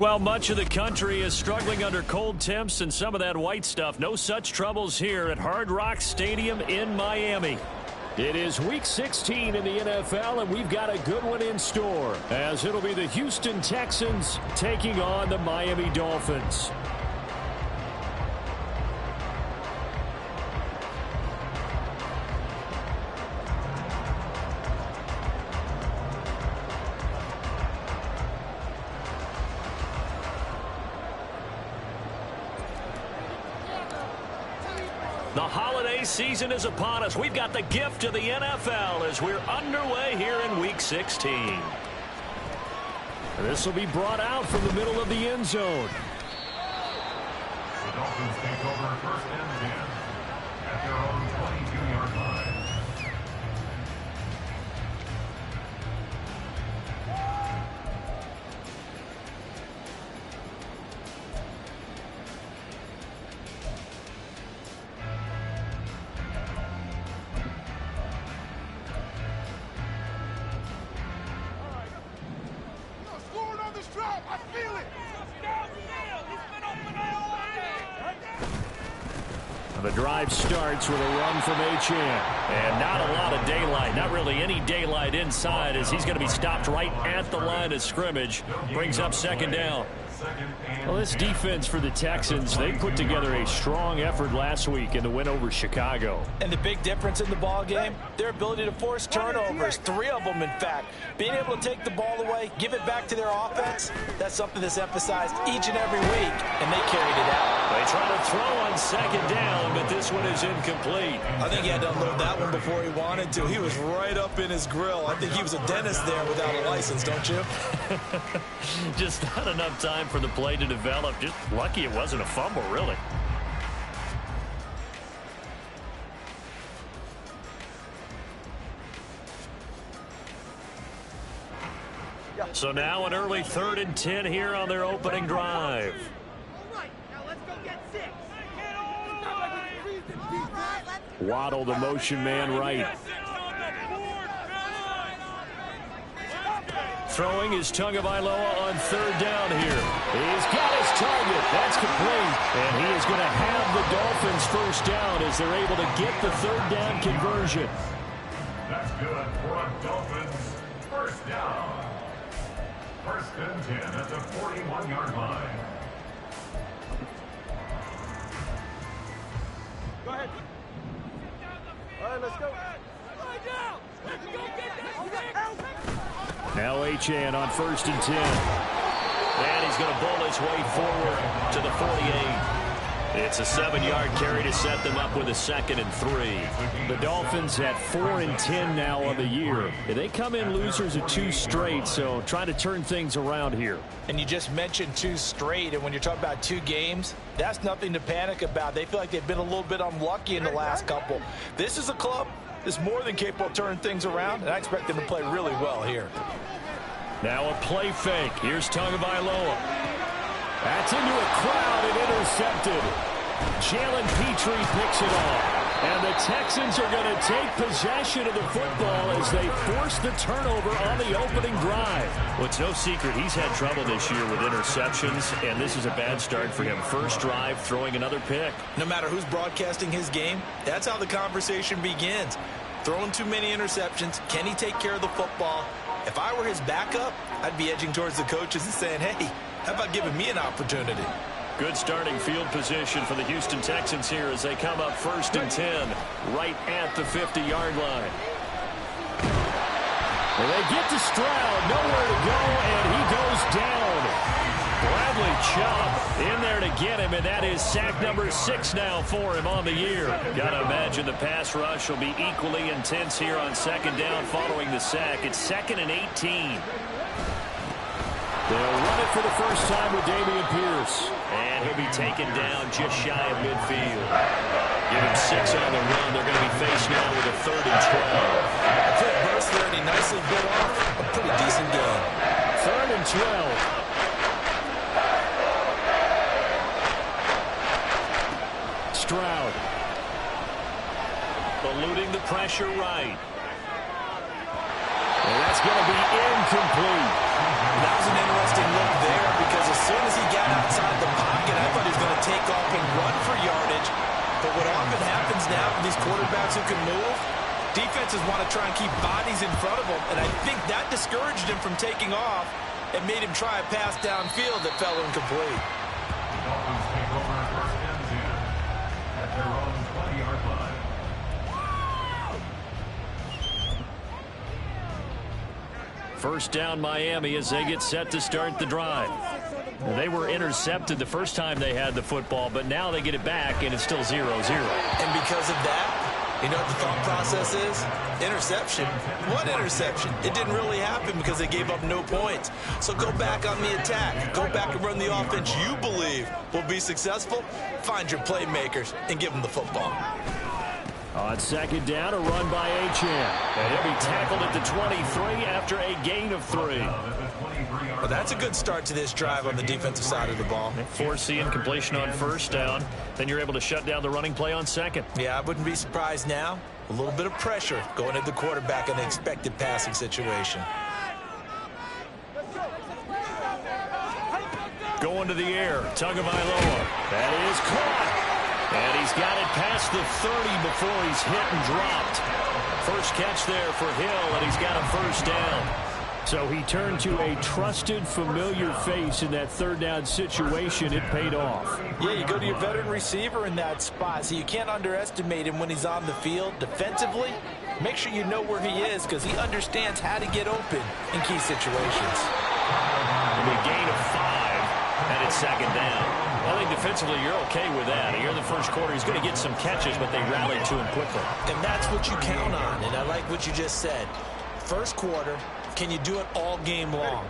Well, much of the country is struggling under cold temps and some of that white stuff. No such troubles here at Hard Rock Stadium in Miami. It is Week 16 in the NFL, and we've got a good one in store, as it'll be the Houston Texans taking on the Miami Dolphins. The holiday season is upon us. We've got the gift of the NFL as we're underway here in Week 16. And this will be brought out from the middle of the end zone. The Dolphins take over first and 10 at their own 22-yard line. The drive starts with a run from Achane. And not a lot of daylight. Not really any daylight inside as he's going to be stopped right at the line of scrimmage. Brings up second down. Well, this defense for the Texans, they put together a strong effort last week in the win over Chicago. And the big difference in the ball game, their ability to force turnovers, 3 of them in fact. Being able to take the ball away, give it back to their offense, that's something that's emphasized each and every week, and they carried it out. They try to throw on second down, but this one is incomplete. I think he had to unload that one before he wanted to. He was right up in his grill. I think he was a dentist there without a license, don't you? Just not enough time for the play to develop. Just lucky it wasn't a fumble, really. So now an early 3rd and 10 here on their opening drive. Waddle, the motion man, right. Throwing is Tagovailoa on 3rd down here. He's got his target. That's complete. And he is going to have the Dolphins first down as they're able to get the 3rd down conversion. That's good for a Dolphins first down. First and 10 at the 41-yard line. Go ahead. All right, let's go. Now Achane on 1st and 10. And he's going to bowl his way forward to the 48. It's a 7-yard carry to set them up with a 2nd and 3. The Dolphins at 4 and 10 now on the year. They come in losers of 2 straight, so trying to turn things around here. And you just mentioned 2 straight, and when you're talking about 2 games, that's nothing to panic about. They feel like they've been a little bit unlucky in the last couple. This is a club that's more than capable of turning things around, and I expect them to play really well here. Now a play fake. Here's Tagovailoa. That's into a crowd and intercepted. Jalen Petrie picks it off. And the Texans are going to take possession of the football as they force the turnover on the opening drive. Well, it's no secret he's had trouble this year with interceptions, and this is a bad start for him. First drive, throwing another pick. No matter who's broadcasting his game, that's how the conversation begins. Throwing too many interceptions. Can he take care of the football? If I were his backup, I'd be edging towards the coaches and saying, hey, how about giving me an opportunity? Good starting field position for the Houston Texans here as they come up 1st and 10 right at the 50-yard line. And they get to Stroud, nowhere to go, and he goes down. Bradley Chubb in there to get him, and that is sack number 6 now for him on the year. Got to imagine the pass rush will be equally intense here on 2nd down following the sack. It's 2nd and 18. They'll run it for the first time with Dameon Pierce. And he'll be taken down just shy of midfield. Give him 6 on the run. They're going to be faced now with a 3rd and 12. A quick burst there, and he nicely bit off a pretty decent game. 3rd and 12. Stroud. Eluding the pressure right. And that's going to be incomplete. That was an interesting look there because as soon as he got outside the pocket, I thought he was going to take off and run for yardage. But what often happens now with these quarterbacks who can move, defenses want to try and keep bodies in front of them, and I think that discouraged him from taking off and made him try a pass downfield that fell incomplete. The Dolphins take over first and 10 at their own 20-yard line. First down Miami as they get set to start the drive. Now, they were intercepted the first time they had the football, but now they get it back, and it's still 0-0. And because of that, you know what the thought process is? Interception. What interception? It didn't really happen because they gave up no points. So go back on the attack. Go back and run the offense you believe will be successful. Find your playmakers and give them the football. On second down, a run by Achane. And he'll be tackled at the 23 after a gain of 3. Well, that's a good start to this drive on the defensive side of the ball. Forcing completion on first down. Then you're able to shut down the running play on second. Yeah, I wouldn't be surprised now. A little bit of pressure going at the quarterback in an expected passing situation. Going to the air. Tagovailoa. That is caught. And he's got it past the 30 before he's hit and dropped. First catch there for Hill, and he's got a first down. So he turned to a trusted, familiar face in that third down situation. It paid off. Yeah, you go to your veteran receiver in that spot, so you can't underestimate him when he's on the field defensively. Make sure you know where he is because he understands how to get open in key situations. A gain of 5, and it's second down. I think defensively you're okay with that. Here in the first quarter, he's going to get some catches, but they rallied to him quickly. And that's what you count on, and I like what you just said. First quarter, can you do it all game long?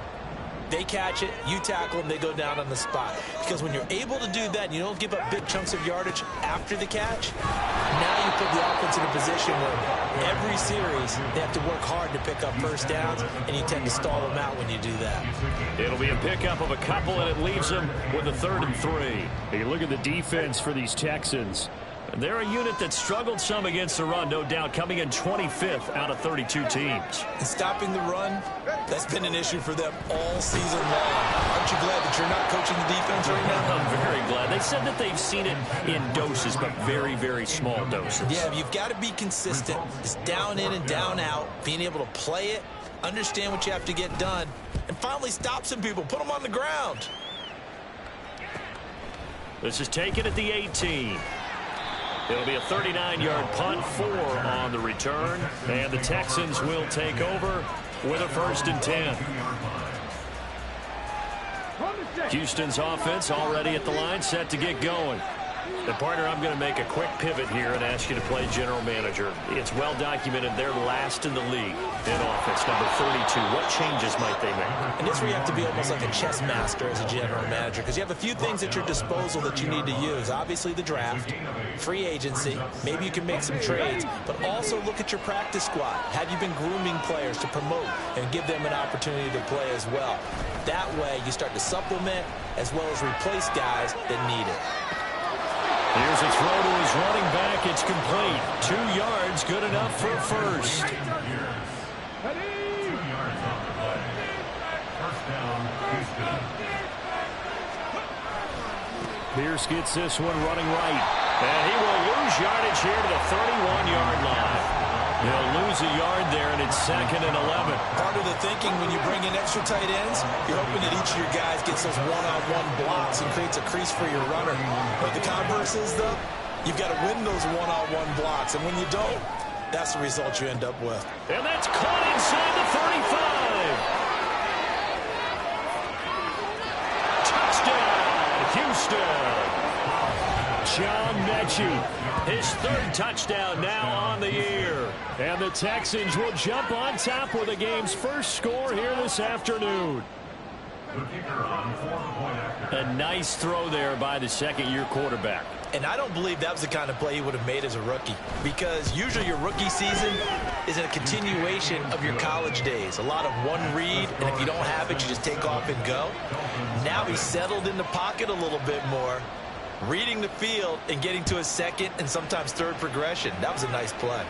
They catch it, you tackle them, they go down on the spot. Because when you're able to do that and you don't give up big chunks of yardage after the catch, now you put the offense in a position where every series they have to work hard to pick up first downs, and you tend to stall them out when you do that. It'll be a pickup of a couple, and it leaves them with a 3rd and 3. You look at the defense for these Texans. They're a unit that struggled some against the run, no doubt, coming in 25th out of 32 teams. And stopping the run, that's been an issue for them all season long. Aren't you glad that you're not coaching the defense right now? I'm very glad. They said that they've seen it in doses, but very, very small doses. Yeah, you've got to be consistent. It's down in and down out, being able to play it, understand what you have to get done, and finally stop some people, put them on the ground. This is taken at the 18. It'll be a 39-yard punt, 4 on the return, and the Texans will take over with a 1st and 10. Houston's offense already at the line, set to get going. And, partner, I'm going to make a quick pivot here and ask you to play general manager. It's well documented they're last in the league in offense, number 32. What changes might they make? And this is where you have to be almost like a chess master as a general manager, because you have a few things at your disposal that you need to use. Obviously the draft, free agency, maybe you can make some trades, but also look at your practice squad. Have you been grooming players to promote and give them an opportunity to play as well? That way you start to supplement as well as replace guys that need it. Here's a throw to his running back. It's complete. 2 yards, good enough for a first. 2 yards on the play. First down, Houston. Pierce gets this one running right. And he will lose yardage here to the 31-yard line. He'll lose a yard there, and it's 2nd and 11. Part of the thinking when you bring in extra tight ends, you're hoping that each of your guys gets those one-on-one blocks and creates a crease for your runner. But the converse is, though, you've got to win those one-on-one blocks. And when you don't, that's the result you end up with. And that's caught inside the 35. Touchdown, Houston. John Mechie, his 3rd touchdown now on the year. And the Texans will jump on top with the game's first score here this afternoon. The kicker on for the point after. A nice throw there by the 2nd-year quarterback. And I don't believe that was the kind of play he would have made as a rookie, because usually your rookie season is a continuation of your college days. A lot of one read, and if you don't have it, you just take off and go. Now he's settled in the pocket a little bit more, reading the field and getting to a 2nd and sometimes 3rd progression. That was a nice play.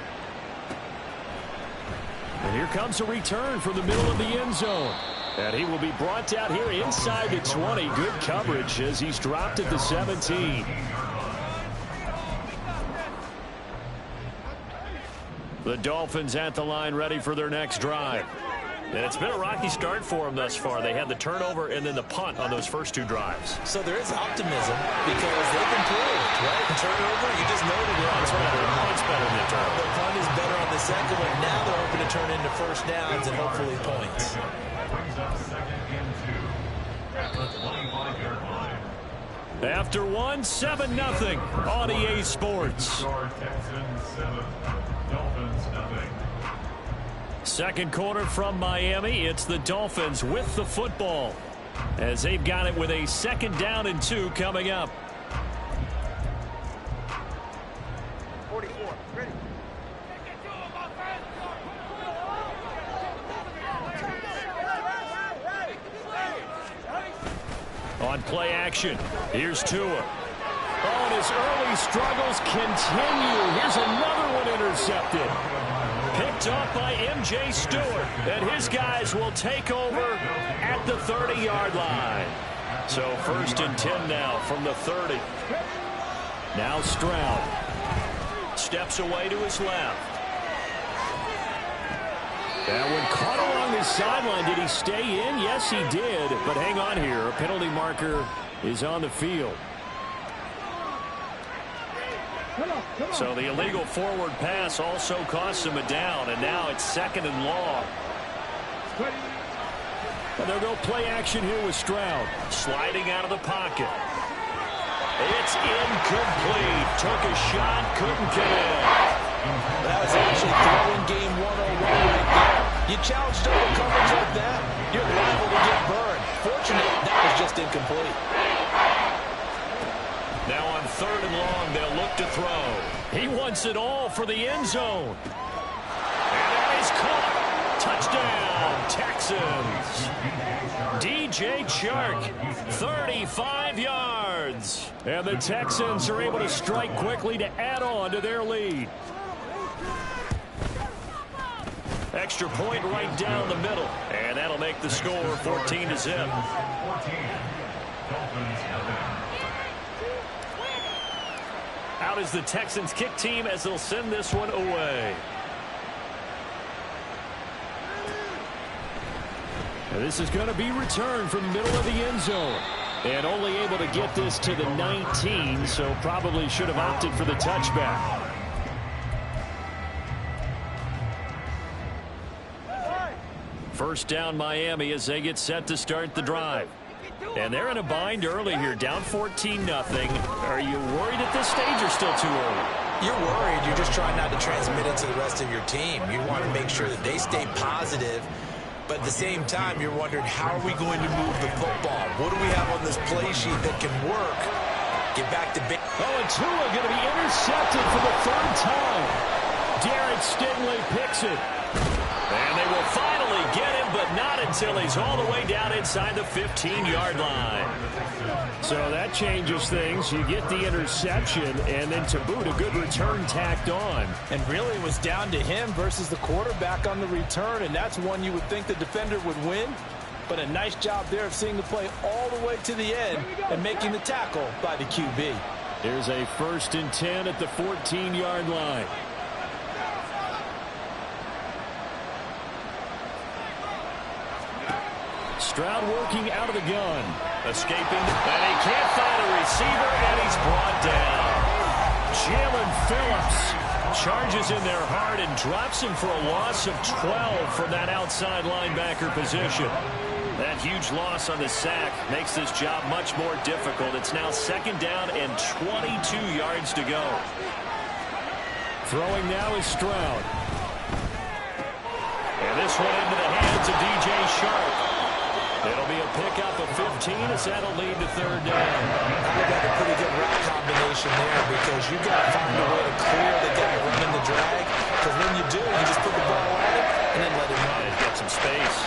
And here comes a return from the middle of the end zone. And he will be brought out here inside the 20. Good coverage as he's dropped at the 17. The Dolphins at the line ready for their next drive. And it's been a rocky start for them thus far. They had the turnover and then the punt on those first two drives. So there is optimism because they've improved, right? The turnover, you just know the punt's better. The punt's better than the turnover. The punt is better on the second one. Now they're hoping to turn into first downs and hopefully points. Brings up 2nd and 2 at the 25-yard line. After one, 7-0 on EA Sports. Score Texans 7, Dolphins nothing. Second quarter from Miami. It's the Dolphins with the football as they've got it with a 2nd down and 2 coming up. 44, ready. On play action, here's Tua. Oh, and his early struggles continue. Here's another one intercepted. Picked up by M.J. Stewart. And his guys will take over at the 30-yard line. So 1st and 10 now from the 30. Now Stroud. Steps away to his left. That one caught along the sideline. Did he stay in? Yes, he did. But hang on here. A penalty marker is on the field. So the illegal forward pass also costs him a down. And now it's 2nd and long. And they'll go play action here with Stroud. Sliding out of the pocket. It's incomplete. Took a shot. Couldn't get in. That was actually throwing game 101 right there. You challenge double coverage like that, you're liable to get burned. Fortunate, that was just incomplete. Now on 3rd and long, they'll look to throw. He wants it all for the end zone. And that is caught. Touchdown, Texans. DJ Chark, 35 yards. And the Texans are able to strike quickly to add on to their lead. Extra point right down the middle. And that'll make the score 14-0. Out is the Texans kick team as they'll send this one away. And this is going to be returned from the middle of the end zone. And only able to get this to the 19, so probably should have opted for the touchback. First down Miami as they get set to start the drive. And they're in a bind early here, down 14-0. Are you worried at this stage or still too early? You're worried. You're just trying not to transmit it to the rest of your team. You want to make sure that they stay positive. But at the same time, you're wondering, how are we going to move the football? What do we have on this play sheet that can work? Get back to big. Oh, and Tua going to be intercepted for the 3rd time. Derek Stingley picks it. And they will finally get him, but not until he's all the way down inside the 15-yard line. So that changes things. You get the interception, and then to boot, a good return tacked on. And really it was down to him versus the quarterback on the return, and that's one you would think the defender would win. But a nice job there of seeing the play all the way to the end and making the tackle by the QB. Here's a 1st and 10 at the 14-yard line. Stroud working out of the gun. Escaping, and he can't find a receiver, and he's brought down. Jalen Phillips charges in there hard and drops him for a loss of 12 from that outside linebacker position. That huge loss on the sack makes this job much more difficult. It's now 2nd down and 22 yards to go. Throwing now is Stroud. And this one into the hands of DJ Chark. It'll be a pickup of 15 as that'll lead to 3rd down. You got a pretty good route combination there because you got to find a way to clear the guy running the drag. Because when you do, you just put the ball on it and then let him run. And get some space.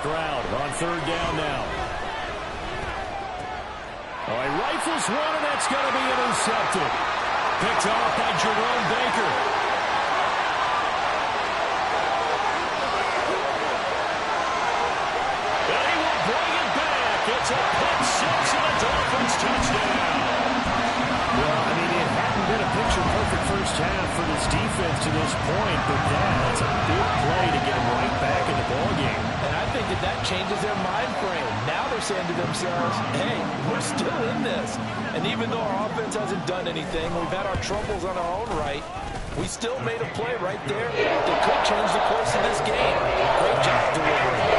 Stroud on third down now. Oh, he rifles one, and that's going to be intercepted. Picked off by Jerome Baker. And he will bring it back. It's a pick six and a Dolphins touchdown. Well, I mean, it hadn't been a picture-perfect first half for this defense to this point, but that's a big play to get them right back in the ballgame. And I think that changes their mind frame. Now they're saying to themselves, hey, we're still in this. And even though our offense hasn't done anything, we've had our troubles on our own right, we still made a play right there that could change the course of this game. Great job delivering.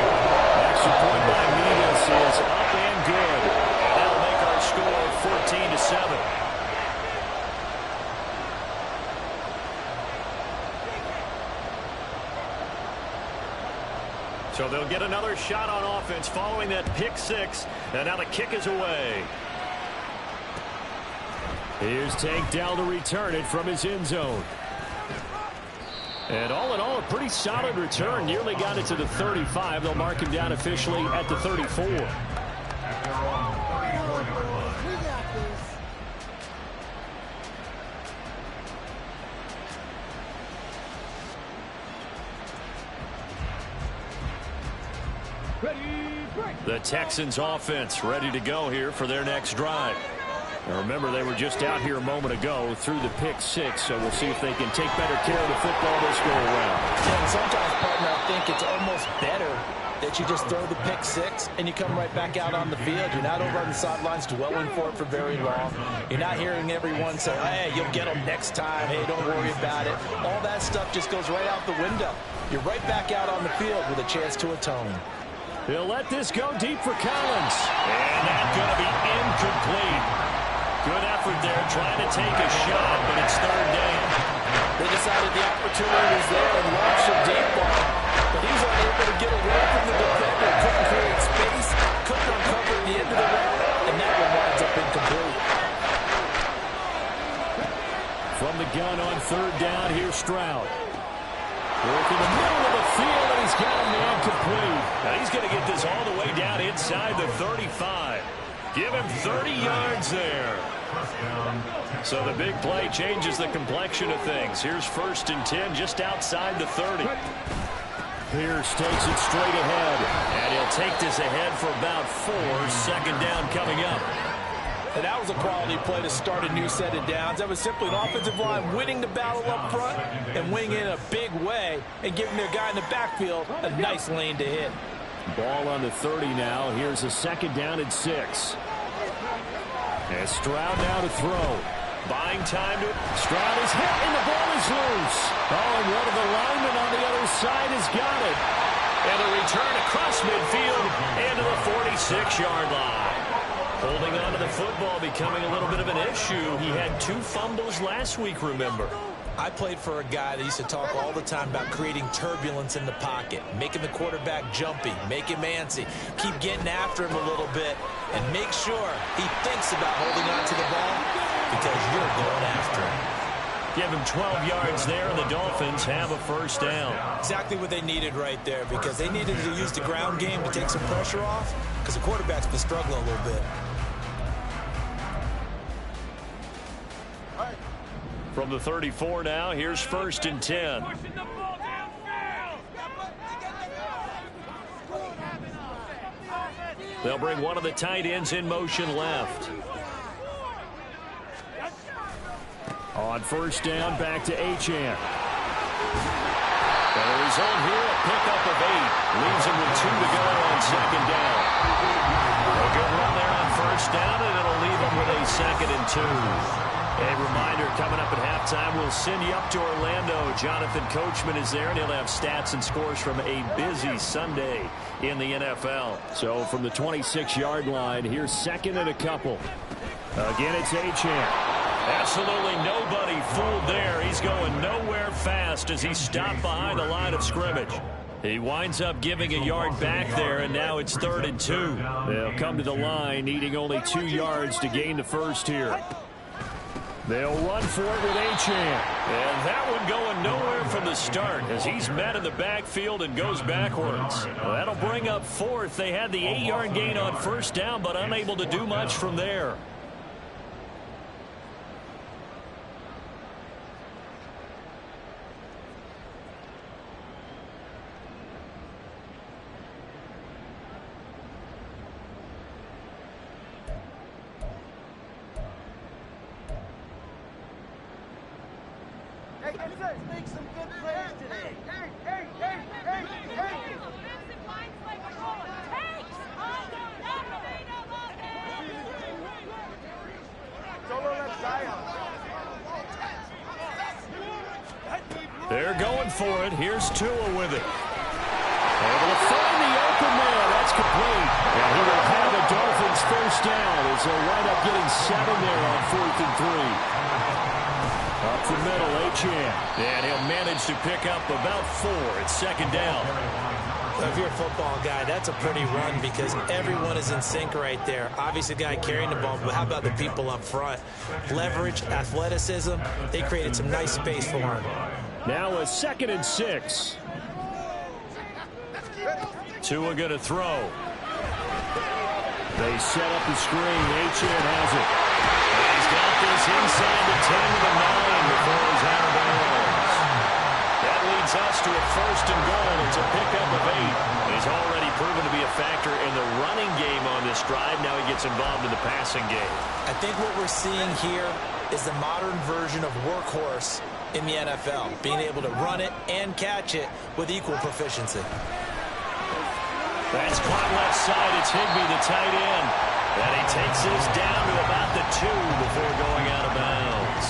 Extra point by Mevis is up and good. And that'll make our score 14-7. So they'll get another shot on offense following that pick six. And now the kick is away. Here's Tank Dell to return it from his end zone. And all in all, a pretty solid return. Nearly got it to the 35. They'll mark him down officially at the 34. The Texans offense ready to go here for their next drive. And remember, they were just out here a moment ago through the pick six, so we'll see if they can take better care of the football this go around. Yeah, and sometimes, partner, I think it's almost better that you just throw the pick six and you come right back out on the field. You're not over on the sidelines dwelling for it for very long. You're not hearing everyone say, hey, you'll get them next time. Hey, don't worry about it. All that stuff just goes right out the window. You're right back out on the field with a chance to atone. He'll let this go deep for Collins. And that's going to be incomplete. Good effort there trying to take a shot, but it's third down. They decided the opportunity was there and launched a deep ball, but he was unable to get away from the defender. Couldn't create space, couldn't uncover the end of the route, and that one winds up incomplete. From the gun on third down, here's Stroud. Working the middle of the field, and he's got a man complete. Now he's going to get this all the way down inside the 35. Give him 30 yards there. So the big play changes the complexion of things. Here's 1st and 10 just outside the 30. Pierce takes it straight ahead, and he'll take this ahead for about 4. 2nd down coming up. And that was a quality play to start a new set of downs. That was simply an offensive line winning the battle up front and winning in a big way and giving their guy in the backfield a nice lane to hit. Ball on the 30 now. Here's a 2nd down and 6. And Stroud now to throw. Buying time to Stroud is hit, and the ball is loose. Oh, and one of the linemen on the other side has got it. And a return across midfield into the 46-yard line. Holding on to the football becoming a little bit of an issue. He had 2 fumbles last week, remember. I played for a guy that used to talk all the time about creating turbulence in the pocket, making the quarterback jumpy, make him antsy, keep getting after him a little bit, and make sure he thinks about holding on to the ball because you're going after him. Give him 12 yards there, and the Dolphins have a 1st down. Exactly what they needed right there because they needed to use the ground game to take some pressure off because the quarterback's been struggling a little bit. From the 34 now, here's 1st and 10. They'll bring one of the tight ends in motion left. On 1st down, back to Achane. The result here, a pickup of 8. Leaves him with 2 to go on 2nd down. A good run there on 1st down, and it'll leave him with a 2nd and 2. A reminder, coming up at halftime, we'll send you up to Orlando. Jonathan Coachman is there, and he'll have stats and scores from a busy Sunday in the NFL. So from the 26-yard line, here's 2nd and a couple. Again, it's Achane. Absolutely nobody fooled there. He's going nowhere fast as he stopped behind the line of scrimmage. He winds up giving a yard back there, and now it's 3rd and 2. They'll come to the line, needing only 2 yards to gain the 1st here. They'll run for it with Achane. And that one going nowhere from the start as he's met in the backfield and goes backwards. Well, that'll bring up fourth. They had the 8-yard gain on first down, but unable to do much from there. Make some good plays today. They're going for it. Here's Tua with it. Able to find the open man. That's complete. And he will have the Dolphins first down as they'll wind up getting 7 there on 4th and 3. Up the middle, Achane. And he'll manage to pick up about 4 at 2nd down. If you're a football guy, that's a pretty run because everyone is in sync right there. Obviously, the guy carrying the ball, but how about the people up front? Leverage, athleticism, they created some nice space for him. Now a 2nd and 6. Tua going to throw. They set up the screen. Achane has it. He's got this inside the 10 to the 9 before he's out of bounds. That leads us to a 1st and goal. It's a pickup of 8. He's already proven to be a factor in the running game on this drive. Now he gets involved in the passing game. I think what we're seeing here is the modern version of workhorse in the NFL, being able to run it and catch it with equal proficiency. That's caught left side. It's Higbee, the tight end. And he takes this down to about the 2 before going out of bounds.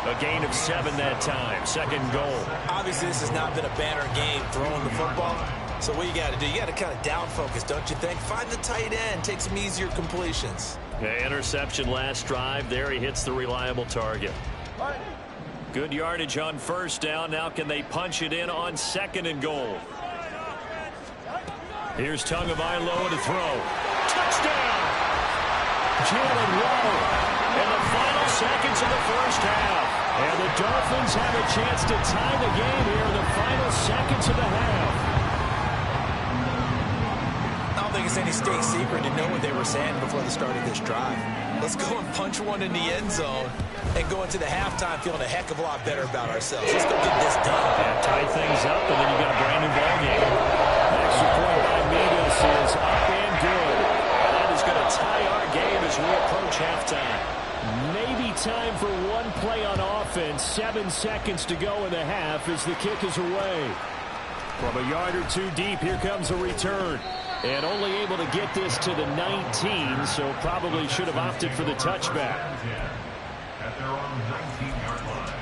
A gain of 7 that time. 2nd goal. Obviously, this has not been a banner game throwing the football. So what you got to do, you got to kind of down focus, don't you think? Find the tight end. Take some easier completions. Okay, interception last drive. There he hits the reliable target. Good yardage on 1st down. Now can they punch it in on 2nd and goal? Here's Tagovailoa to throw. Touchdown! Jalen Waddle in the final seconds of the 1st half. And the Dolphins have a chance to tie the game here in the final seconds of the half. I don't think it's any state secret to know what they were saying before the start of this drive. Let's go and punch one in the end zone and go into the halftime feeling a heck of a lot better about ourselves. Let's go get this done. Yeah, tie things up, and then you got a brand new ball game. Extra point by Migos is up and good. And that is going to tie our game as we approach halftime. Maybe time for one play on offense. 7 seconds to go in the half as the kick is away. From a yard or 2 deep, here comes a return. And only able to get this to the 19, so probably should have opted for the touchback. At their own 19-yard line.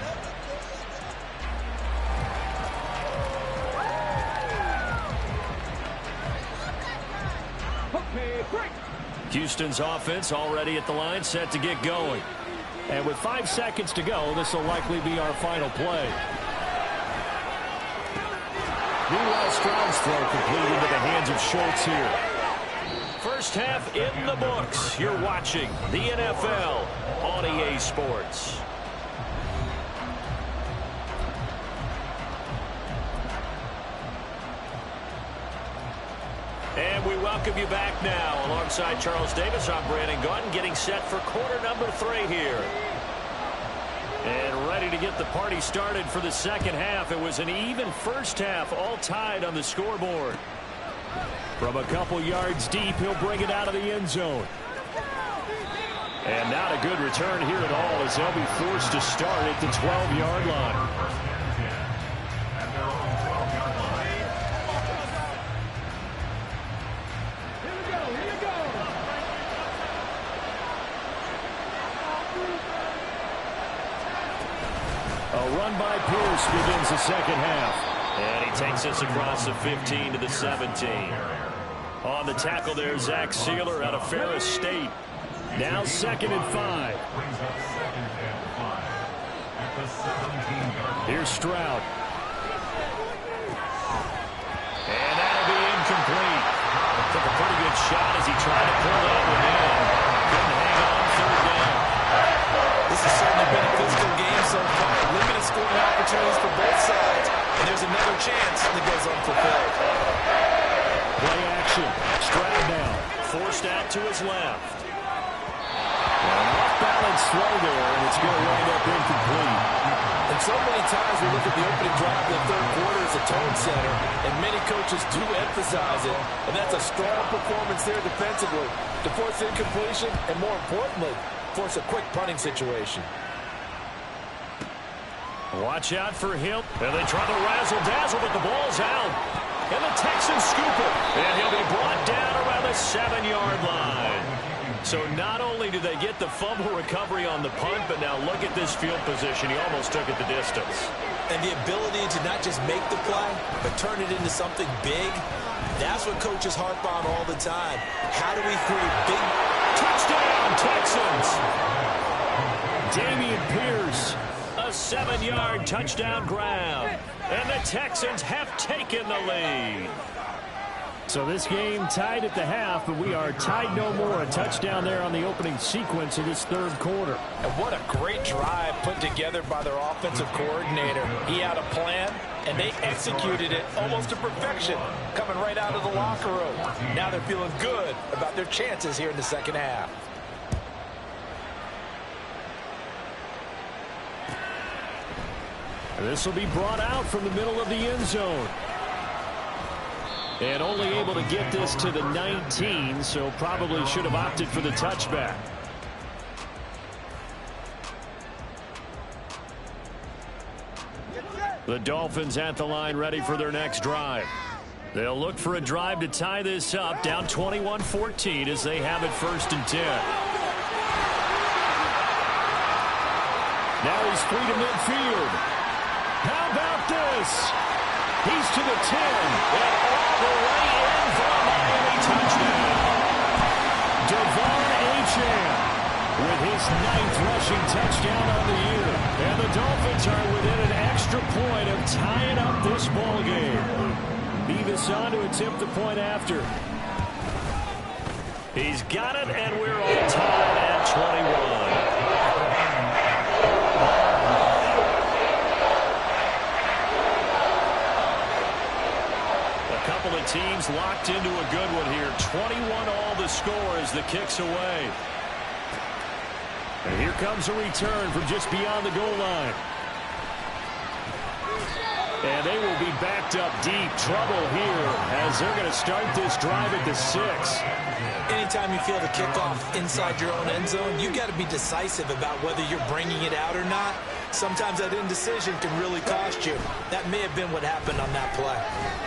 Houston's offense already at the line, set to get going. And with 5 seconds to go, this will likely be our final play. Meanwhile, Stroud's throw completed into the hands of Schultz here. First half in the books. You're watching the NFL on EA Sports. And we welcome you back now. Alongside Charles Davis, I'm Brandon Gaudin, getting set for quarter number 3 here. And ready to get the party started for the 2nd half. It was an even first half, all tied on the scoreboard. From a couple yards deep, he'll bring it out of the end zone. And not a good return here at all as they'll be forced to start at the 12-yard line. A run by Pierce begins the 2nd half. And he takes us across the 15 to the 17. On the tackle there, Zach Sealer out of Ferris State. Now 2nd and 5. Here's Stroud. And that'll be incomplete. Took a pretty good shot as he tried to pull that one in. Couldn't hang on 3rd down. This has certainly opportunities for both sides, and there's another chance that goes unfulfilled. Play action. Stroud now. Forced out to his left. An off-balance throw there, and it's going to wind up incomplete. And so many times we look at the opening drive of the third quarter as a tone setter, and many coaches do emphasize it, and that's a strong performance there defensively to force incompletion and, more importantly, force a quick punting situation. Watch out for him. And they try to razzle-dazzle, but the ball's out. And the Texans scoop it. And he'll be brought down around the 7-yard line. So not only do they get the fumble recovery on the punt, but now look at this field position. He almost took it the distance. And the ability to not just make the play, but turn it into something big, that's what coaches harp on all the time. How do we create big... Touchdown, Texans! Dameon Pierce, a 7-yard touchdown grab. And the Texans have taken the lead. So this game tied at the half, but we are tied no more. A touchdown there on the opening sequence of this third quarter. And what a great drive put together by their offensive coordinator. He had a plan, and they executed it almost to perfection, coming right out of the locker room. Now they're feeling good about their chances here in the second half. This will be brought out from the middle of the end zone. And only able to get this to the 19, so probably should have opted for the touchback. The Dolphins at the line ready for their next drive. They'll look for a drive to tie this up, down 21-14 as they have it 1st and 10. Now he's free to midfield. How about this? He's to the 10, and all the way in for a Miami touchdown. Devon Achane with his 9th rushing touchdown on the year. And the Dolphins are within an extra point of tying up this ball game. Beavis on to attempt the point after. He's got it, and we're all tied at 21. Couple of teams locked into a good one here. 21 all the score as the kick's away. And here comes a return from just beyond the goal line. And they will be backed up deep. Trouble here as they're going to start this drive at the 6. Anytime you feel the kickoff inside your own end zone, you got to be decisive about whether you're bringing it out or not. Sometimes that indecision can really cost you. That may have been what happened on that play.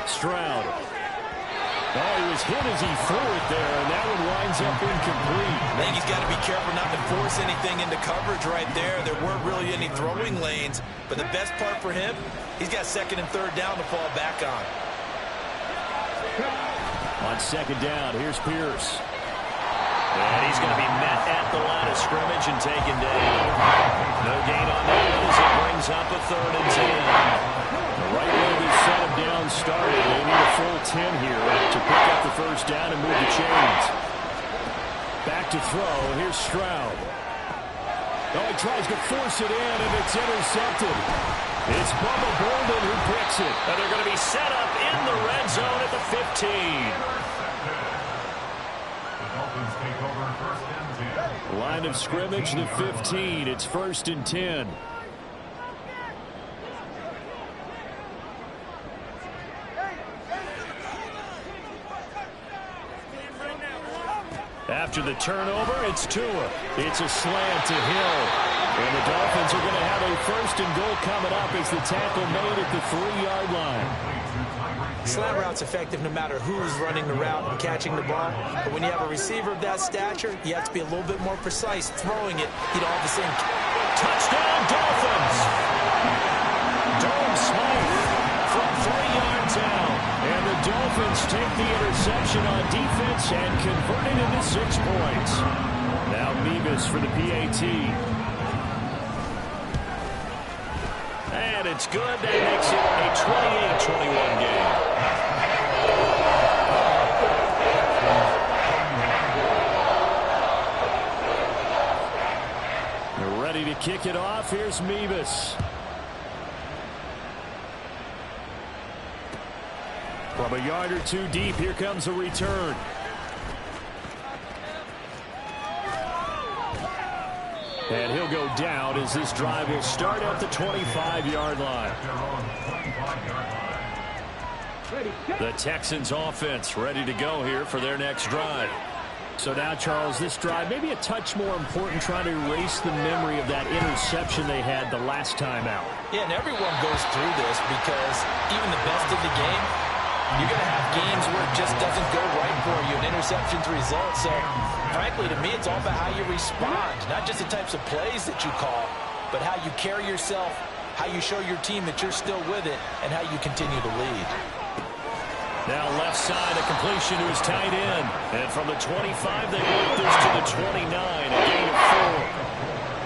Stroud. Oh, he was hit as he threw it there, and that one winds up incomplete. I think he's got to be careful not to force anything into coverage right there. There weren't really any throwing lanes, but the best part for him, he's got 2nd and 3rd down to fall back on. On 2nd down, here's Pierce. And he's going to be met at the line of scrimmage and taken down. No gain on that as it brings up a 3rd and 10. Right where this set him down started. They need a full 10 here to pick up the 1st down and move the chains. Back to throw. Here's Stroud. Oh, he tries to force it in, and it's intercepted. It's Bubba Bolden who picks it. And they're going to be set up in the red zone at the 15. Line of scrimmage, the 15. It's 1st and 10. After the turnover, it's Tua. It's a slant to Hill. And the Dolphins are going to have a 1st and goal coming up as the tackle made at the 3-yard line. Slant route's effective no matter who's running the route and catching the ball. But when you have a receiver of that stature, you have to be a little bit more precise throwing it. You don't have the same... Touchdown, Dolphins! Durham Smythe from 3 yards out. And the Dolphins take the interception on defense and convert it into 6 points. Now Beavis for the PAT. And it's good. That makes it a 28-21 game. They're ready to kick it off. Here's Mevis. From a yard or two deep, here comes a return. And he'll go down as this drive will start at the 25-yard line. The Texans offense ready to go here for their next drive. So now, Charles, this drive maybe a touch more important, trying to erase the memory of that interception they had the last time out. Yeah, and everyone goes through this because even the best of the game, you're going to have games where it just doesn't go right for you, and interceptions result. So, frankly, to me, it's all about how you respond, not just the types of plays that you call, but how you carry yourself, how you show your team that you're still with it, and how you continue to lead. Now left side, a completion to his tight end. And from the 25, they work this to the 29, a gain of 4.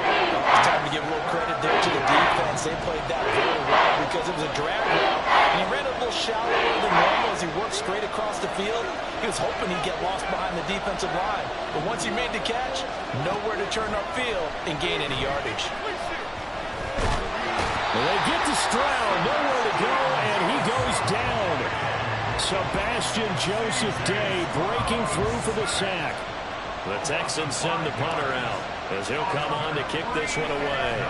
It's time to give a little credit there to the defense. They played that very well because it was a drag route, and he ran a little shallower than normal as he worked straight across the field. He was hoping he'd get lost behind the defensive line. But once he made the catch, nowhere to turn upfield and gain any yardage. Well, they get to Stroud, nowhere to go, and he goes down. Sebastian Joseph Day breaking through for the sack. The Texans send the punter out as he'll come on to kick this one away.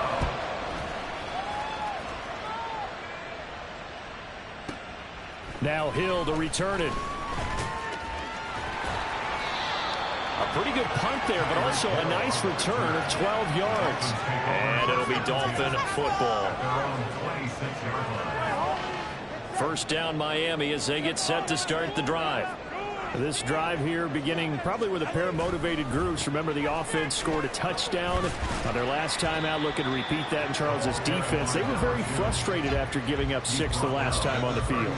Now Hill to return it. A pretty good punt there, but also a nice return of 12 yards. And it'll be Dolphin football. First down Miami as they get set to start the drive. This drive here beginning probably with a pair of motivated groups. Remember, the offense scored a touchdown on their last time out, looking to repeat that in Charles's defense. They were very frustrated after giving up 6 the last time on the field.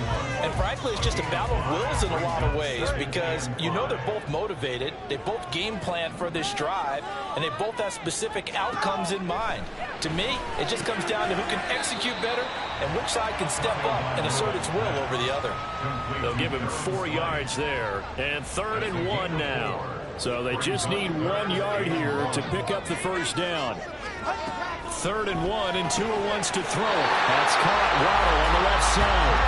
And frankly, it's just a battle of wills in a lot of ways because you know they're both motivated. They both game plan for this drive, and they both have specific outcomes in mind. To me, it just comes down to who can execute better and which side can step up and assert its will over the other. They'll give him 4 yards there, and 3rd and 1 now. So they just need 1 yard here to pick up the first down. 3rd and 1, and Tua wants to throw it. That's caught. Waddle on the left side.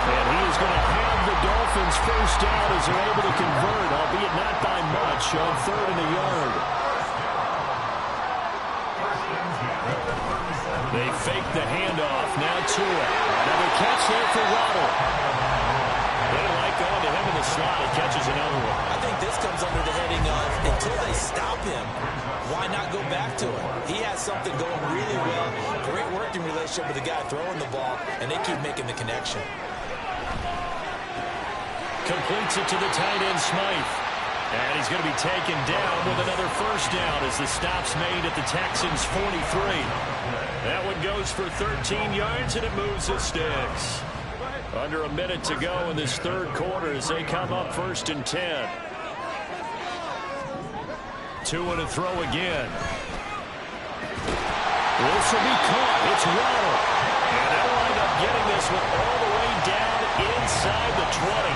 And he is going to have the Dolphins first down as they're able to convert, albeit not by much, on 3rd and a yard. They fake the handoff. Now Tua. Another catch there for Waddle. They don't like going to him in the slot. He catches another one. I think this comes under the heading of until they stop him, why not go back to him? He has something going really well. Great working relationship with the guy throwing the ball, and they keep making the connection. Completes it to the tight end, Smythe. And he's going to be taken down with another first down as the stop's made at the Texans' 43. That one goes for 13 yards, and it moves the sticks. Under a minute to go in this 3rd quarter as they come up 1st and 10. Tua to throw again. This will be caught. It's Waddle. And they'll wind up getting this one all the way down inside the 20.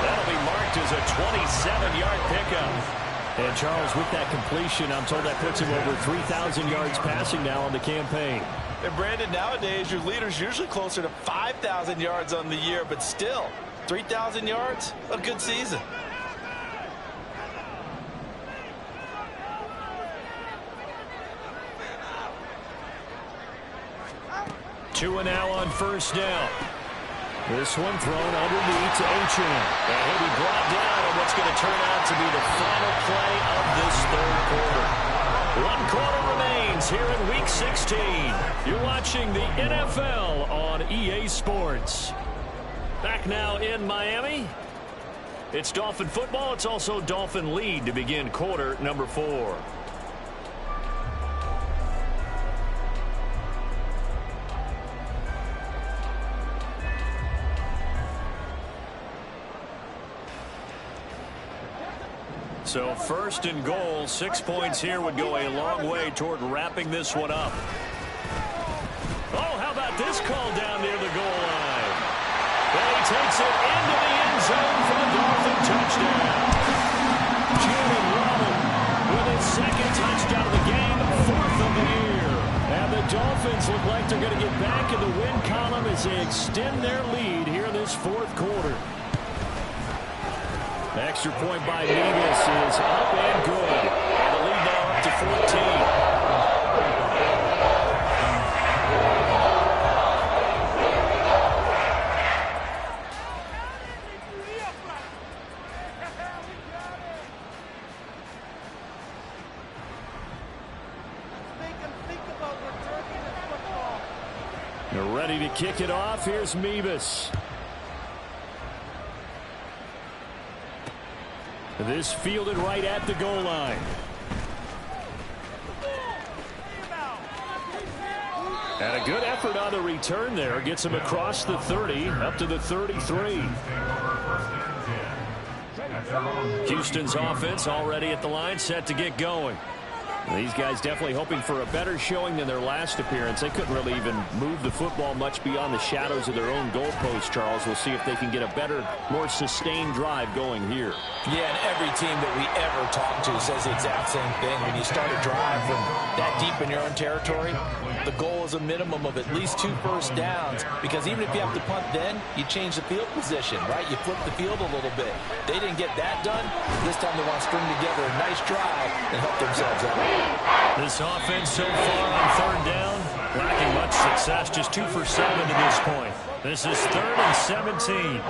That'll be marked as a 27-yard pickup. And Charles, with that completion, I'm told that puts him over 3,000 yards passing now on the campaign. And Brandon, nowadays your leader's usually closer to 5,000 yards on the year, but still, 3,000 yards, a good season. Tua now on first down. This one thrown underneath to Achane. And he'll be brought down on what's going to turn out to be the final play of this 3rd quarter. 1 quarter remains here in Week 16. You're watching the NFL on EA Sports. Back now in Miami. It's Dolphin football. It's also Dolphin lead to begin quarter number 4. So 1st and goal, 6 points here would go a long way toward wrapping this one up. Oh, how about this call down near the goal line? And he takes it into the end zone for the Dolphin touchdown. Jalen Waddle with his 2nd touchdown of the game, 4th of the year. And the Dolphins look like they're going to get back in the win column as they extend their lead here in this 4th quarter. Extra point by Nevis is up and good. And the lead now up to 14. They're ready to kick it off. Here's Mevis. This fielded right at the goal line. And a good effort on the return there. Gets him across the 30, up to the 33. Houston's offense already at the line, set to get going. These guys definitely hoping for a better showing than their last appearance. They couldn't really even move the football much beyond the shadows of their own goalpost, Charles. We'll see if they can get a better, more sustained drive going here. Yeah, and every team that we ever talk to says the exact same thing. When you start a drive from that deep in your own territory, the goal is a minimum of at least 2 first downs, because even if you have to punt then, you change the field position, right? You flip the field a little bit. They didn't get that done. This time they want to string together a nice drive and help themselves out. This offense so far on third down, lacking much success, just 2 for 7 to this point. This is 3rd and 17.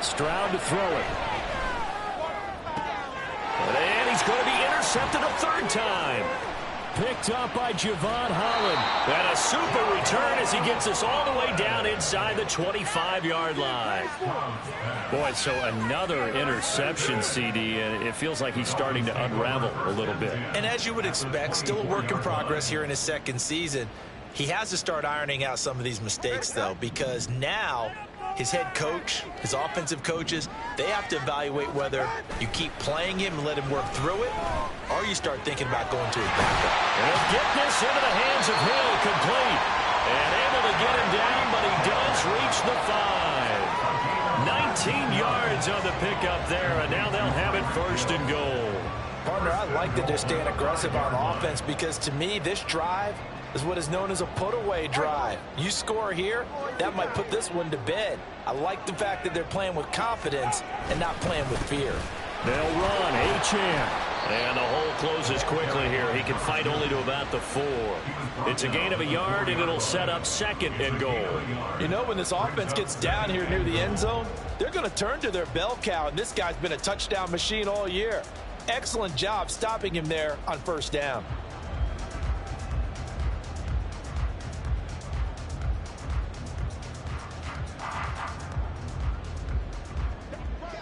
Stroud to throw it. And he's going to be intercepted a 3rd time. Picked up by Javon Holland. And a super return as he gets us all the way down inside the 25-yard line. Boy, so another interception, CD, and it feels like he's starting to unravel a little bit. And as you would expect, still a work in progress here in his 2nd season. He has to start ironing out some of these mistakes, though, because now his head coach, his offensive coaches, they have to evaluate whether you keep playing him and let him work through it, or you start thinking about going to his backup. And get this into the hands of Hill, complete. And able to get him down, but he does reach the 5. 19 yards on the pickup there, and now they'll have it 1st and goal. Partner, I like that they're staying aggressive on offense, because to me, this drive is what is known as a put-away drive. You score here, that might put this one to bed. I like the fact that they're playing with confidence and not playing with fear. They'll run, Achane. And the hole closes quickly here. He can fight only to about the 4. It's a gain of a yard, and it'll set up 2nd and goal. You know, when this offense gets down here near the end zone, they're going to turn to their bell cow, and this guy's been a touchdown machine all year. Excellent job stopping him there on 1st down.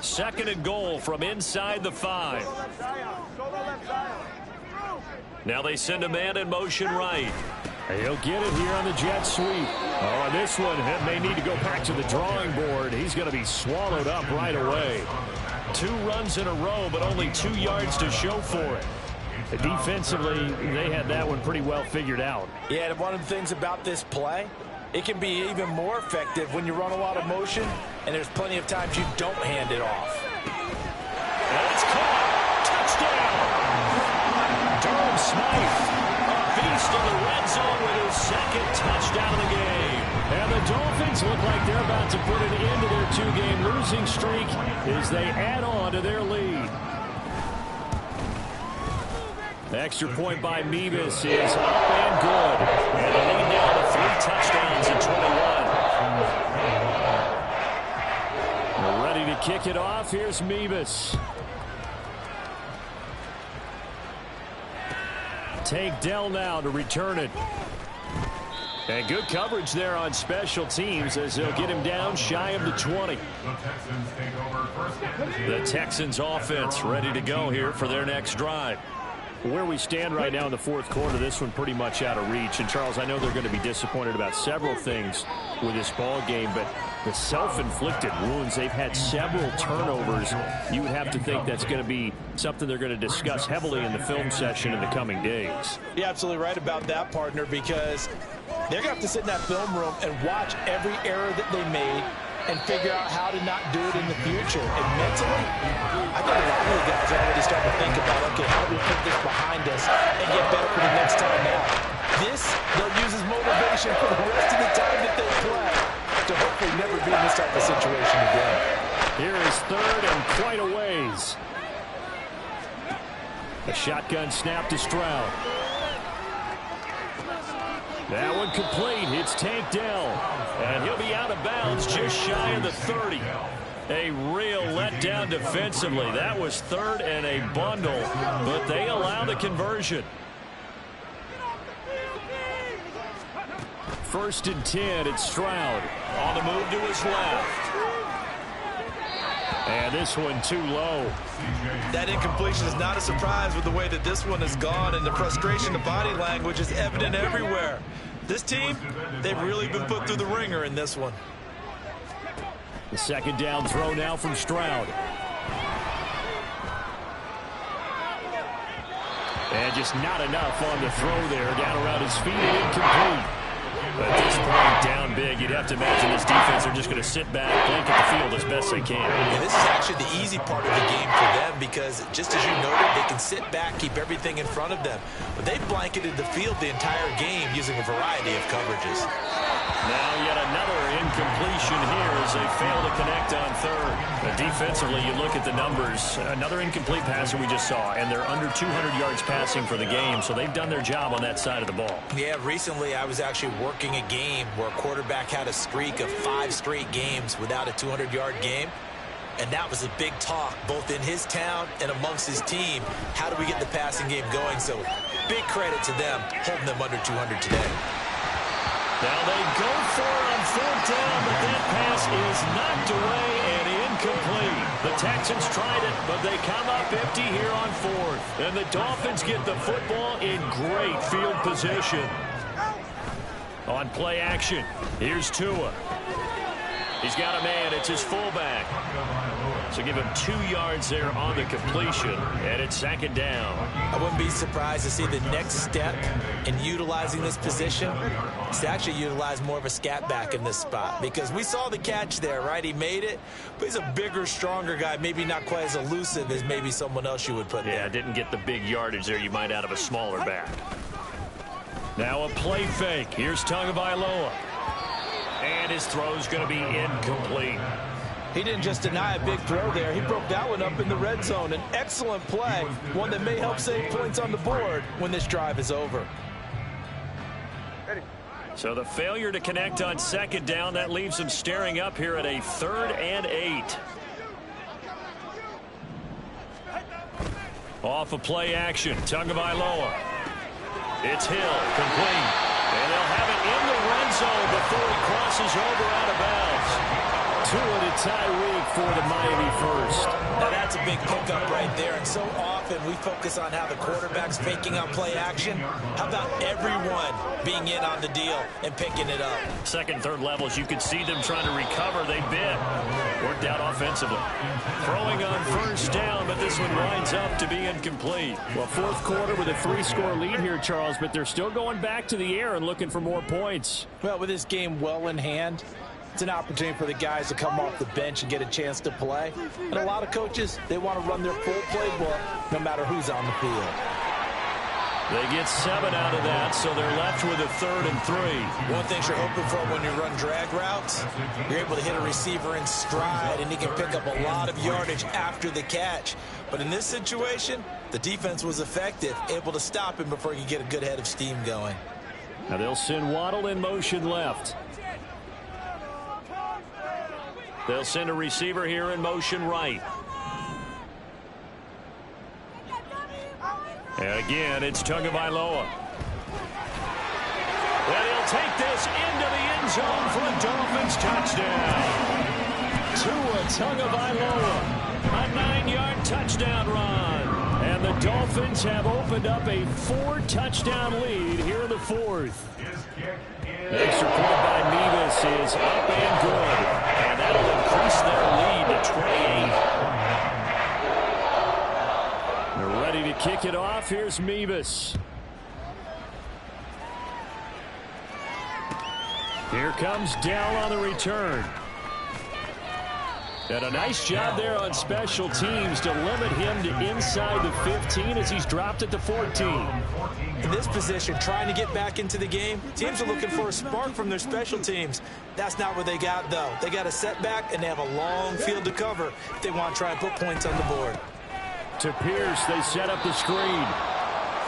Second and goal from inside the 5. Now they send a man in motion right. He'll get it here on the jet sweep. Oh, this one may need to go back to the drawing board. He's going to be swallowed up right away. 2 runs in a row, but only 2 yards to show for it. Defensively, they had that one pretty well figured out. Yeah, and one of the things about this play, it can be even more effective when you run a lot of motion, and there's plenty of times you don't hand it off. And it's caught. Touchdown. Durham Smythe, a beast in the red zone with his 2nd touchdown of the game. And the Dolphins look like they're about to put an end to their 2-game losing streak as they add on to their lead. The extra point by Mevis is up and good. And the lead now to 3 touchdowns in 21. We're ready to kick it off. Here's Mevis. Tank Dell now to return it. And good coverage there on special teams as they'll get him down shy of the 20. The Texans offense ready to go here for their next drive. Where we stand right now in the 4th quarter, this one pretty much out of reach. And, Charles, I know they're going to be disappointed about several things with this ball game, but the self-inflicted wounds, they've had several turnovers. You would have to think that's going to be something they're going to discuss heavily in the film session in the coming days. You're absolutely right about that, partner, because they're going to have to sit in that film room and watch every error that they made and figure out how to not do it in the future. And mentally, I think a lot of the guys are already starting to think about, okay, how do we put this behind us and get better for the next time out? This, they'll use as motivation. motivation for the rest of the time that they play to hopefully never be in this type of situation again. Here is third and quite a ways. A shotgun snap to Stroud. That one complete. It's Tank Dell. And he'll be out of bounds just shy of the 30. A real letdown defensively. That was third and a bundle, but they allow the conversion. First and 10, it's Stroud. On the move to his left. And this one too low. That incompletion is not a surprise with the way that this one has gone, and the frustration of body language is evident everywhere. This team, they've really been put through the ringer in this one. The second down throw now from Stroud. And just not enough on the throw there. Down around his feet and incomplete. But at this point, down big, you'd have to imagine this defense are just going to sit back, blanket the field as best they can. And this is actually the easy part of the game for them because, just as you noted, they can sit back, keep everything in front of them. But they've blanketed the field the entire game using a variety of coverages. Now yet another incompletion here as they fail to connect on third. But defensively, you look at the numbers. Another incomplete passer we just saw, and they're under 200 yards passing for the game, so they've done their job on that side of the ball. Yeah, recently I was actually working a game where a quarterback had a streak of 5 straight games without a 200-yard game. And that was a big talk, both in his town and amongst his team. How do we get the passing game going? So big credit to them, holding them under 200 today. Now they go for it on fourth down, but that pass is knocked away and incomplete. The Texans tried it, but they come up empty here on fourth. And the Dolphins get the football in great field position. On play action, here's Tua. He's got a man. It's his fullback. So give him 2 yards there on the completion, and it's second down. I wouldn't be surprised to see the next step in utilizing this position is to actually utilize more of a scat back in this spot, because we saw the catch there, right? He made it, but he's a bigger, stronger guy, maybe not quite as elusive as maybe someone else you would put there. Yeah, didn't get the big yardage there you might out of a smaller back. Now a play fake. Here's Tagovailoa. And his throw's going to be incomplete. He didn't just deny a big throw there. He broke that one up in the red zone. An excellent play, one that may help save points on the board when this drive is over. So the failure to connect on second down, that leaves them staring up here at a 3rd and 8. Off of play action, Tagovailoa. It's Hill, complete. And they'll have it in the red zone before he crosses over out of bounds. Tua to Tyreek for the Miami first. Now that's a big pickup right there, and so often we focus on how the quarterback's faking on play action. How about everyone being in on the deal and picking it up? Second, third levels, you could see them trying to recover. They bit. Worked out offensively. Throwing on first down, but this one winds up to be incomplete. Well, fourth quarter with a 3-score lead here, Charles, but they're still going back to the air and looking for more points. Well, with this game well in hand, it's an opportunity for the guys to come off the bench and get a chance to play. And a lot of coaches, they want to run their full playbook no matter who's on the field. They get 7 out of that, so they're left with a 3rd and 3. One thing you're hoping for when you run drag routes, you're able to hit a receiver in stride, and he can pick up a lot of yardage after the catch. But in this situation, the defense was effective, able to stop him before he could get a good head of steam going. Now they'll send Waddle in motion left. They'll send a receiver here in motion right. And again, it's Tagovailoa. And he'll take this into the end zone for a Dolphins touchdown. Tua Tagovailoa, a 9-yard touchdown run. And the Dolphins have opened up a 4-touchdown lead here in the 4th. Extra point by Mevis is up and good. And that'll increase their lead to 28. They're ready to kick it off. Here's Mevis. Here comes Dell on the return. And a nice job there on special teams to limit him to inside the 15 as he's dropped it to 14. In this position, trying to get back into the game, teams are looking for a spark from their special teams. That's not what they got, though. They got a setback, and they have a long field to cover if they want to try and put points on the board. To Pierce, they set up the screen.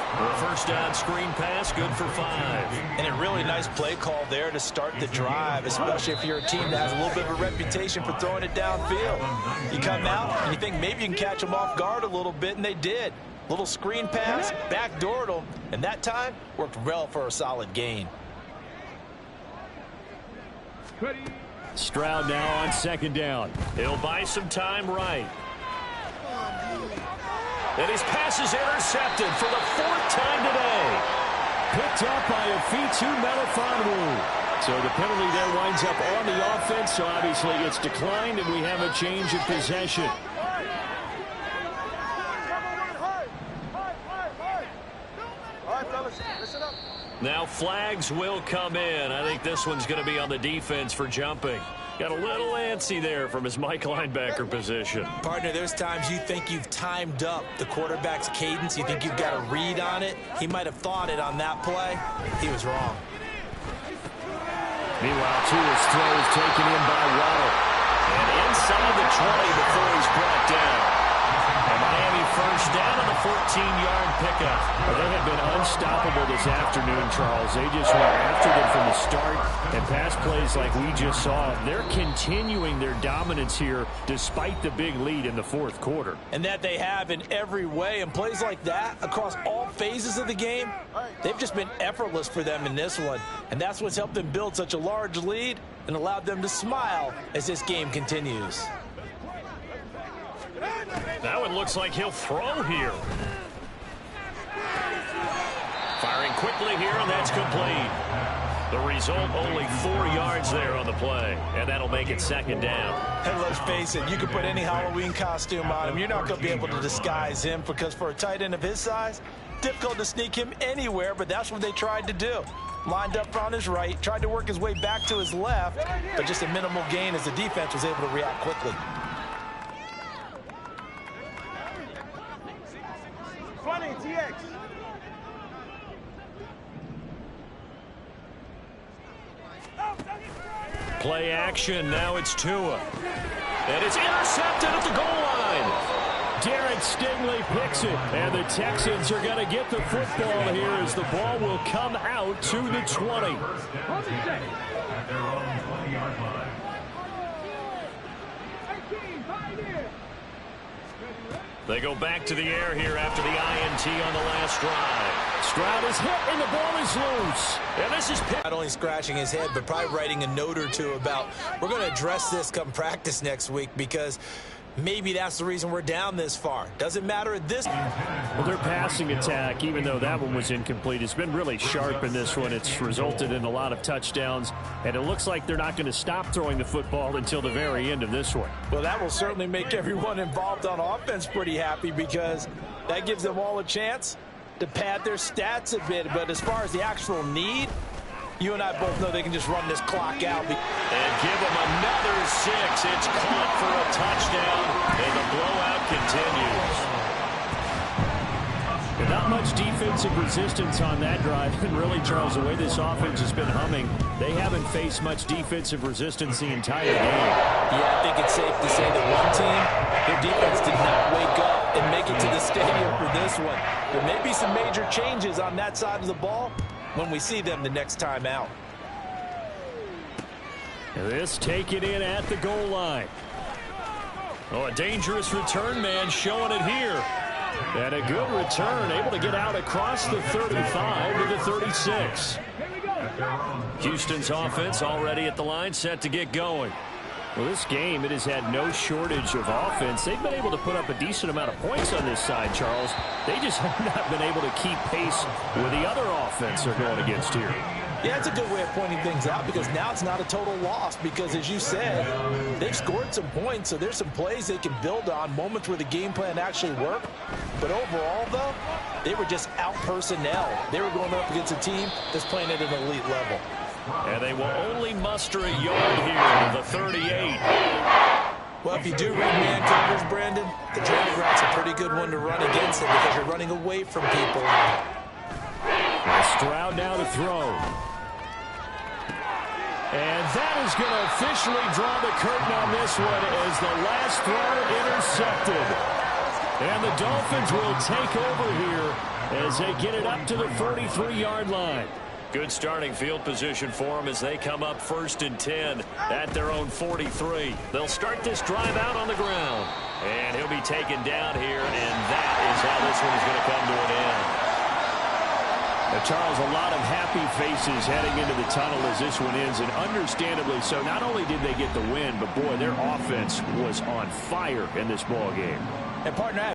A first down screen pass, good for 5. And a really nice play call there to start the drive, especially if you're a team that has a little bit of a reputation for throwing it downfield. You come out and you think maybe you can catch them off guard a little bit, and they did. Little screen pass, backdoored them, and that time worked well for a solid gain. Stroud now on second down. He'll buy some time right. And his pass is intercepted for the 4th time today. Picked up by Afitu Melifonwu. So the penalty there winds up on the offense, so obviously it's declined, and we have a change of possession. Now flags will come in. I think this one's going to be on the defense for jumping. Got a little antsy there from his Mike linebacker position. Partner, there's times you think you've timed up the quarterback's cadence. You think you've got a read on it. He might have thought it on that play. He was wrong. Meanwhile, Tua's throw is taken in by Waddle. And inside the 20 before he's brought down. And Miami first down on the 14-yard pickup. Well, they have been unstoppable this afternoon, Charles. They just went after them from the start, and pass plays like we just saw. They're continuing their dominance here despite the big lead in the 4th quarter. And that they have in every way. And plays like that across all phases of the game, they've just been effortless for them in this one. And that's what's helped them build such a large lead and allowed them to smile as this game continues. That one looks like he'll throw here. Firing quickly here, and that's complete. The result, only 4 yards there on the play, and that'll make it second down. And let's face it, you can put any Halloween costume on him. You're not going to be able to disguise him, because for a tight end of his size, difficult to sneak him anywhere, but that's what they tried to do. Lined up on his right, tried to work his way back to his left, but just a minimal gain as the defense was able to react quickly. 20, TX. Play action, now it's Tua. And it's intercepted at the goal line. Derek Stingley picks it, and the Texans are going to get the football here as the ball will come out to the 20. At their own 20-yard line. They go back to the air here after the INT on the last drive. Stroud is hit, and the ball is loose. And this is not only scratching his head, but probably writing a note or two about, we're going to address this come practice next week, because maybe that's the reason we're down this far. Doesn't matter at this. Well, their passing attack, even though that one was incomplete, has been really sharp in this one. It's resulted in a lot of touchdowns, and it looks like they're not going to stop throwing the football until the very end of this one. Well, that will certainly make everyone involved on offense pretty happy, because that gives them all a chance to pad their stats a bit. But as far as the actual need, you and I both know they can just run this clock out. And give them another 6. It's caught for a touchdown, and the blowout continues. And not much defensive resistance on that drive. And really, Charles, the way this offense has been humming, they haven't faced much defensive resistance the entire game. Yeah, I think it's safe to say that one team, their defense did not wake up and make it to the stadium for this one. There may be some major changes on that side of the ball when we see them the next time out. This taken in at the goal line. Oh, a dangerous return man showing it here. And a good return, able to get out across the 35 to the 36. Houston's offense already at the line, set to get going. Well, this game, it has had no shortage of offense. They've been able to put up a decent amount of points on this side, Charles. They just have not been able to keep pace with the other offense they're going against here. Yeah, it's a good way of pointing things out, because now it's not a total loss, because as you said, they've scored some points, so there's some plays they can build on, moments where the game plan actually worked. But overall, though, they were just out personnel. They were going up against a team that's playing at an elite level. And they will only muster a yard here to the 38. Well, if you do read man coverage, Brandon, the drag route's a pretty good one to run against them because you're running away from people. Stroud now to throw. And that is going to officially draw the curtain on this one as the last throw intercepted. And the Dolphins will take over here as they get it up to the 43-yard line. Good starting field position for them as they come up 1st and 10 at their own 43. They'll start this drive out on the ground. And he'll be taken down here, and that is how this one is going to come to an end. Now, Charles, a lot of happy faces heading into the tunnel as this one ends, and understandably so. Not only did they get the win, but, boy, their offense was on fire in this ball game. And, partner,